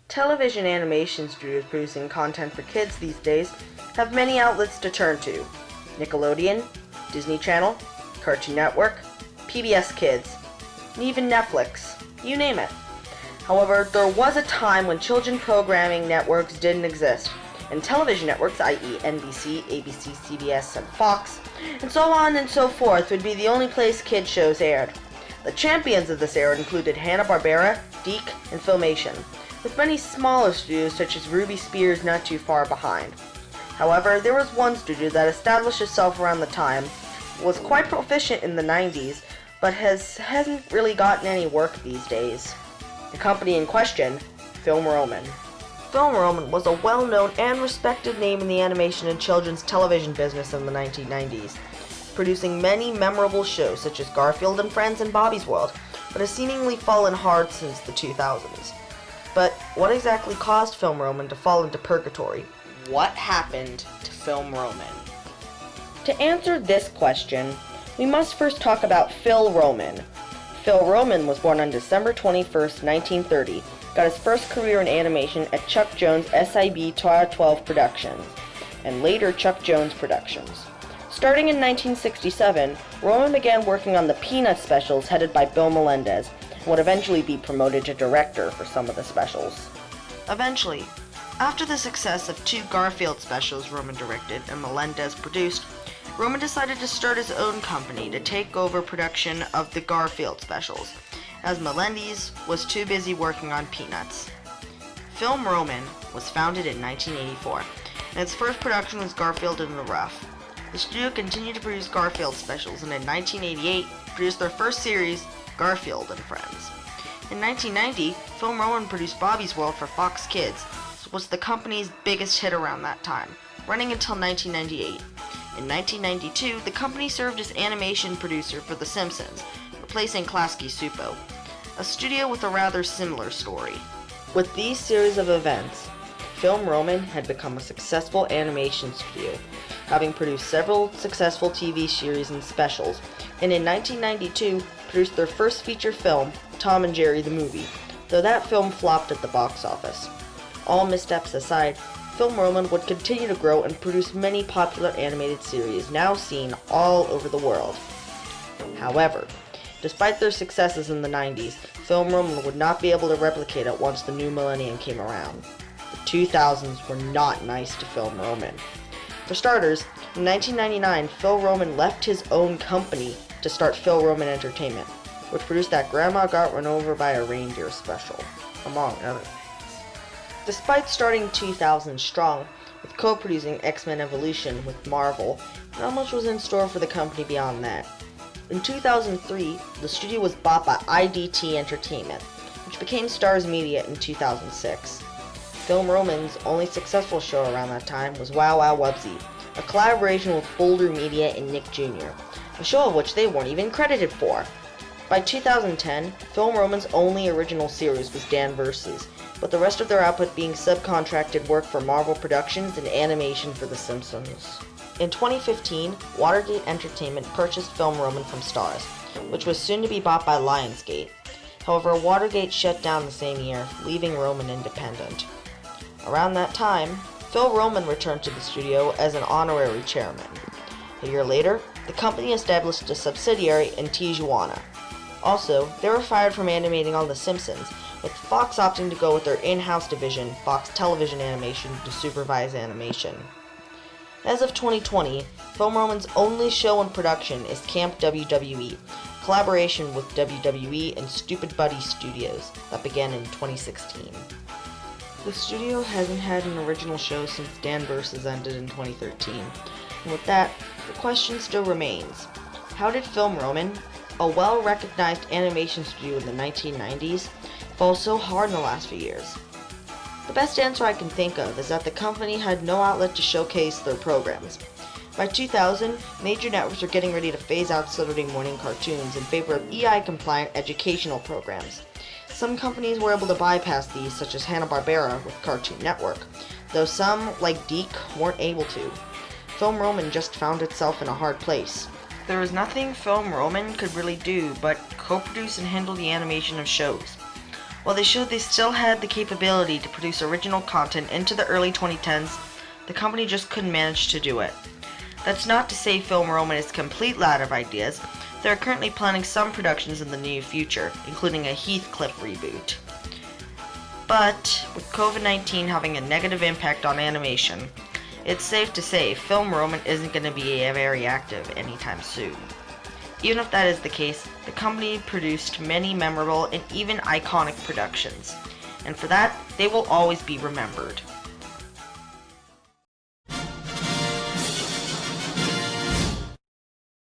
Television animation studios producing content for kids these days have many outlets to turn to. Nickelodeon, Disney Channel, Cartoon Network, PBS Kids, and even Netflix, you name it. However, there was a time when children programming networks didn't exist, and television networks, i.e. NBC, ABC, CBS, and Fox, and so on and so forth, would be the only place kid shows aired. The champions of this era included Hanna-Barbera, DiC, and Filmation, with many smaller studios such as Ruby Spears not too far behind. However, there was one studio that established itself around the time, was quite proficient in the 90s, but hasn't really gotten any work these days. The company in question, Film Roman. Film Roman was a well-known and respected name in the animation and children's television business in the 1990s, producing many memorable shows such as Garfield and Friends and Bobby's World, but has seemingly fallen hard since the 2000s. But what exactly caused Film Roman to fall into purgatory? What happened to Film Roman? To answer this question, we must first talk about Phil Roman. Phil Roman was born on December 21st, 1930, got his first career in animation at Chuck Jones' SIB Tower 12 Productions, and later Chuck Jones Productions. Starting in 1967, Roman began working on the Peanuts specials headed by Bill Melendez, and would eventually be promoted to director for some of the specials. Eventually, after the success of two Garfield specials Roman directed and Melendez produced, Roman decided to start his own company to take over production of the Garfield specials, as Melendez was too busy working on Peanuts. Film Roman was founded in 1984, and its first production was Garfield in the Rough. The studio continued to produce Garfield specials, and in 1988 produced their first series, Garfield and Friends. In 1990, Film Roman produced Bobby's World for Fox Kids, which was the company's biggest hit around that time, running until 1998. In 1992, the company served as animation producer for The Simpsons, replacing Klasky Csupo, a studio with a rather similar story. With these series of events, Film Roman had become a successful animation studio, having produced several successful TV series and specials, and in 1992 produced their first feature film, Tom and Jerry the Movie, though that film flopped at the box office. All missteps aside, Film Roman would continue to grow and produce many popular animated series now seen all over the world. However, despite their successes in the 90s, Film Roman would not be able to replicate it once the new millennium came around. The 2000s were not nice to Film Roman. For starters, in 1999, Phil Roman left his own company to start Phil Roman Entertainment, which produced that Grandma Got Run Over by a Reindeer special, among other things. Despite starting 2000 strong, with co-producing X-Men Evolution with Marvel, not much was in store for the company beyond that. In 2003, the studio was bought by IDT Entertainment, which became Starz Media in 2006. Film Roman's only successful show around that time was Wow Wow Wubsy, a collaboration with Boulder Media and Nick Jr., a show of which they weren't even credited for. By 2010, Film Roman's only original series was Dan Vs., with the rest of their output being subcontracted work for Marvel Productions and animation for The Simpsons. In 2015, Watergate Entertainment purchased Film Roman from Starz, which was soon to be bought by LIONSGATE. However, Watergate shut down the same year, leaving Roman independent. Around that time, Phil Roman returned to the studio as an honorary chairman. A year later, the company established a subsidiary in Tijuana. Also, they were fired from animating on The Simpsons, with Fox opting to go with their in-house division, Fox Television Animation, to supervise animation. As of 2020, Film Roman's only show in production is Camp WWE, a collaboration with WWE and Stupid Buddy Studios that began in 2016. The studio hasn't had an original show since Dan Vs. ended in 2013, and with that, the question still remains: how did Film Roman, a well-recognized animation studio in the 1990s, fall so hard in the last few years? The best answer I can think of is that the company had no outlet to showcase their programs. By 2000, major networks were getting ready to phase out Saturday morning cartoons in favor of EI-compliant educational programs. Some companies were able to bypass these, such as Hanna-Barbera with Cartoon Network, though some, like DiC, weren't able to. Film Roman just found itself in a hard place. There was nothing Film Roman could really do but co-produce and handle the animation of shows. While they showed they still had the capability to produce original content into the early 2010s, the company just couldn't manage to do it. That's not to say Film Roman is completely out of ideas. They are currently planning some productions in the near future, including a Heathcliff reboot. But with COVID-19 having a negative impact on animation, it's safe to say Film Roman isn't going to be very active anytime soon. Even if that is the case, the company produced many memorable and even iconic productions, and for that, they will always be remembered.